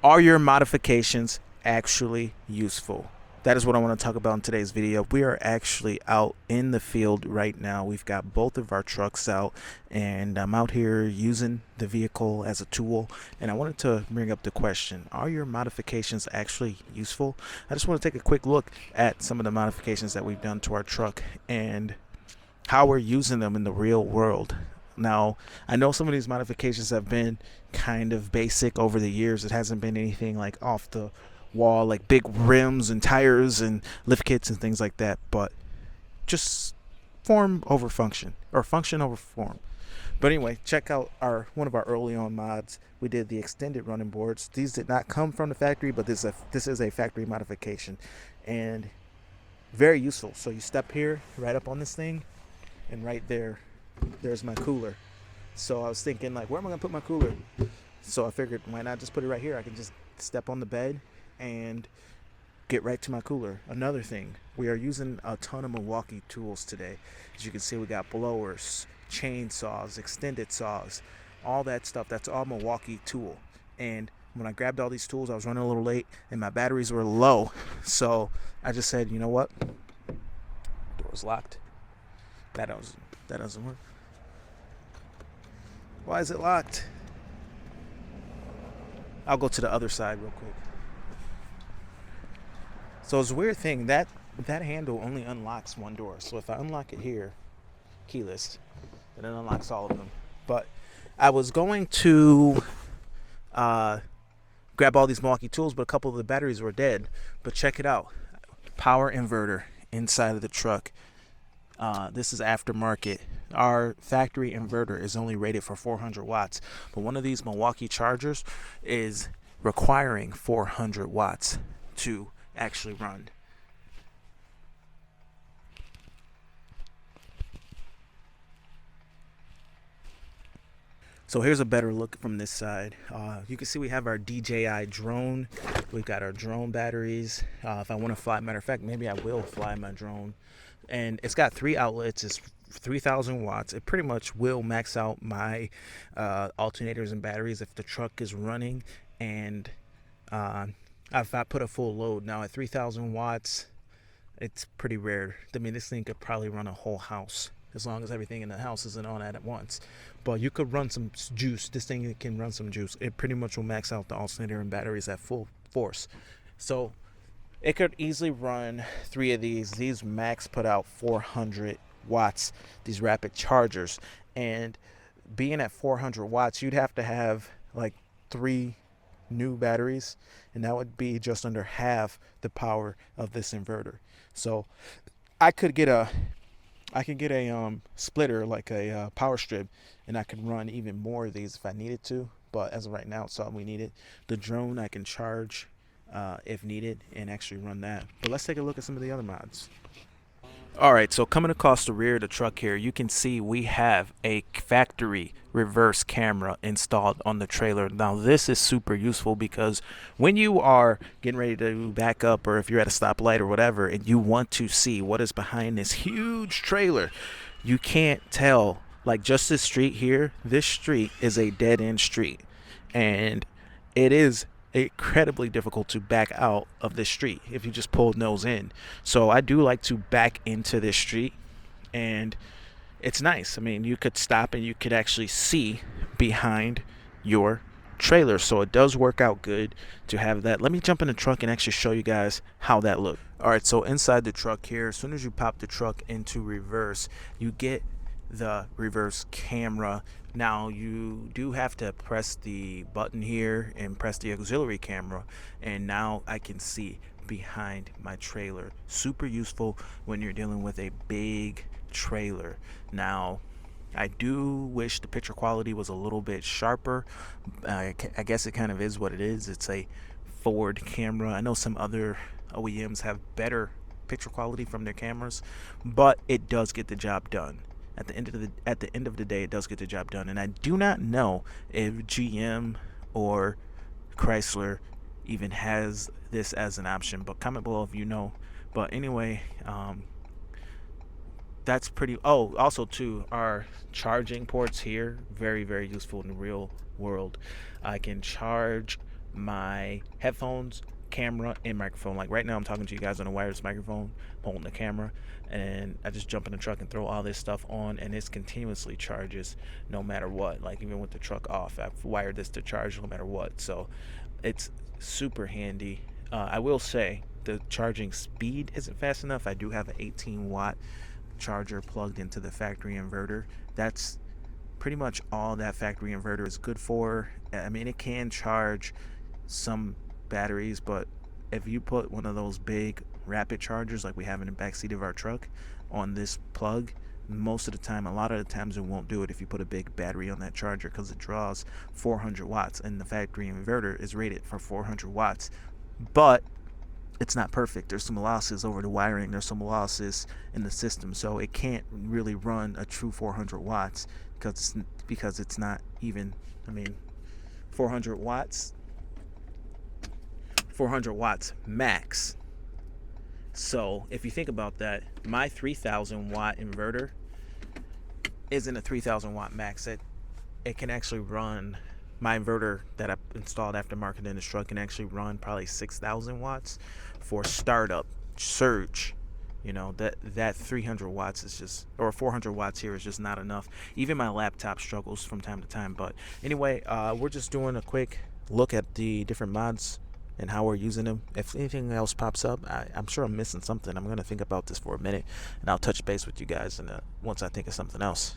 Are your modifications actually useful? That is what I want to talk about in today's video. We are actually out in the field right now. We've got both of our trucks out, and I'm out here using the vehicle as a tool. And I wanted to bring up the question, are your modifications actually useful? I just want to take a quick look at some of the modifications that we've done to our truck and how we're using them in the real world. Now, I know some of these modifications have been kind of basic over the years. It hasn't been anything like off the wall, like big rims and tires and lift kits and things like that, but just form over function, or function over form. But anyway, check out our one of our early on mods. We did the extended running boards. These did not come from the factory, but this is a factory modification and very useful. So you step here right up on this thing, and right there's my cooler. So I was thinking, like, where am I gonna put my cooler? So I figured, why not just put it right here? I can just step on the bed and get right to my cooler. Another thing, we are using a ton of Milwaukee tools today. As you can see, we got blowers, chainsaws, extended saws, all that stuff. That's all Milwaukee tool. And when I grabbed all these tools, I was running a little late and my batteries were low. So I just said, you know what? Door's locked. That doesn't work. Why is it locked? I'll go to the other side real quick. So it's a weird thing that handle only unlocks one door. So if I unlock it here, keyless, then it unlocks all of them. But I was going to grab all these Milwaukee tools, but a couple of the batteries were dead. But check it out, power inverter inside of the truck. This is aftermarket. Our factory inverter is only rated for 400 watts, but one of these Milwaukee chargers is requiring 400 watts to actually run. So here's a better look from this side. You can see we have our DJI drone. We've got our drone batteries. If I want to fly, matter of fact, maybe I will fly my drone. And it's got 3 outlets. It's 3,000 watts. It pretty much will max out my alternators and batteries if the truck is running. And if I put a full load, now at 3,000 watts, it's pretty rare. I mean, this thing could probably run a whole house as long as everything in the house isn't on at once. But you could run some juice. This thing can run some juice. It pretty much will max out the alternator and batteries at full force. So it could easily run 3 of these. These max put out 400 watts, these rapid chargers. And being at 400 watts, you'd have to have like 3 new batteries, and that would be just under half the power of this inverter. So I could get a splitter, like a power strip, and I could run even more of these if I needed to. But as of right now, it's all we needed. The drone I can charge if needed and actually run that. But let's take a look at some of the other mods. Alright, so coming across the rear of the truck here, you can see we have a factory reverse camera installed on the trailer. Now this is super useful because when you are getting ready to back up, or if you're at a stoplight or whatever, and you want to see what is behind this huge trailer, you can't tell. Like just this street here, this street is a dead end street, and it is incredibly difficult to back out of this street if you just pull nose in. So I do like to back into this street, and it's nice. I mean, you could stop and you could actually see behind your trailer. So it does work out good to have that. Let me jump in the truck and actually show you guys how that looks. All right, so inside the truck here, as soon as you pop the truck into reverse, you get the reverse camera. Now you do have to press the button here and press the auxiliary camera, and now I can see behind my trailer. Super useful when you're dealing with a big trailer. Now I do wish the picture quality was a little bit sharper. I guess it kind of is what it is. It's a Ford camera. I know some other OEMs have better picture quality from their cameras, but it does get the job done. At the end of the day, it does get the job done. And I do not know if GM or Chrysler even has this as an option, but comment below if you know. But anyway, that's pretty. Oh, also too, our charging ports here, very useful in the real world. I can charge my headphones, camera, and microphone. Like right now, I'm talking to you guys on a wireless microphone, holding the camera, and I just jump in the truck and throw all this stuff on, and it continuously charges no matter what. Like even with the truck off, I've wired this to charge no matter what. So it's super handy. I will say the charging speed isn't fast enough. I do have an 18-watt charger plugged into the factory inverter. That's pretty much all that factory inverter is good for. I mean, it can charge some batteries, but if you put one of those big rapid chargers like we have in the back seat of our truck on this plug, most of the time, a lot of the times, it won't do it if you put a big battery on that charger, because it draws 400 watts and the factory inverter is rated for 400 watts. But it's not perfect. There's some losses over the wiring, there's some losses in the system, so it can't really run a true 400 watts because it's not even, I mean, 400 watts max. So if you think about that, my 3000 watt inverter isn't a 3000 watt max. It can actually run, my inverter that I installed aftermarket in this truck can actually run probably 6,000 watts for startup surge. You know, that 300 watts is just, or 400 watts here is just not enough. Even my laptop struggles from time to time. But anyway, we're just doing a quick look at the different mods and how we're using them. If anything else pops up, I'm sure I'm missing something. I'm going to think about this for a minute, and I'll touch base with you guys once I think of something else.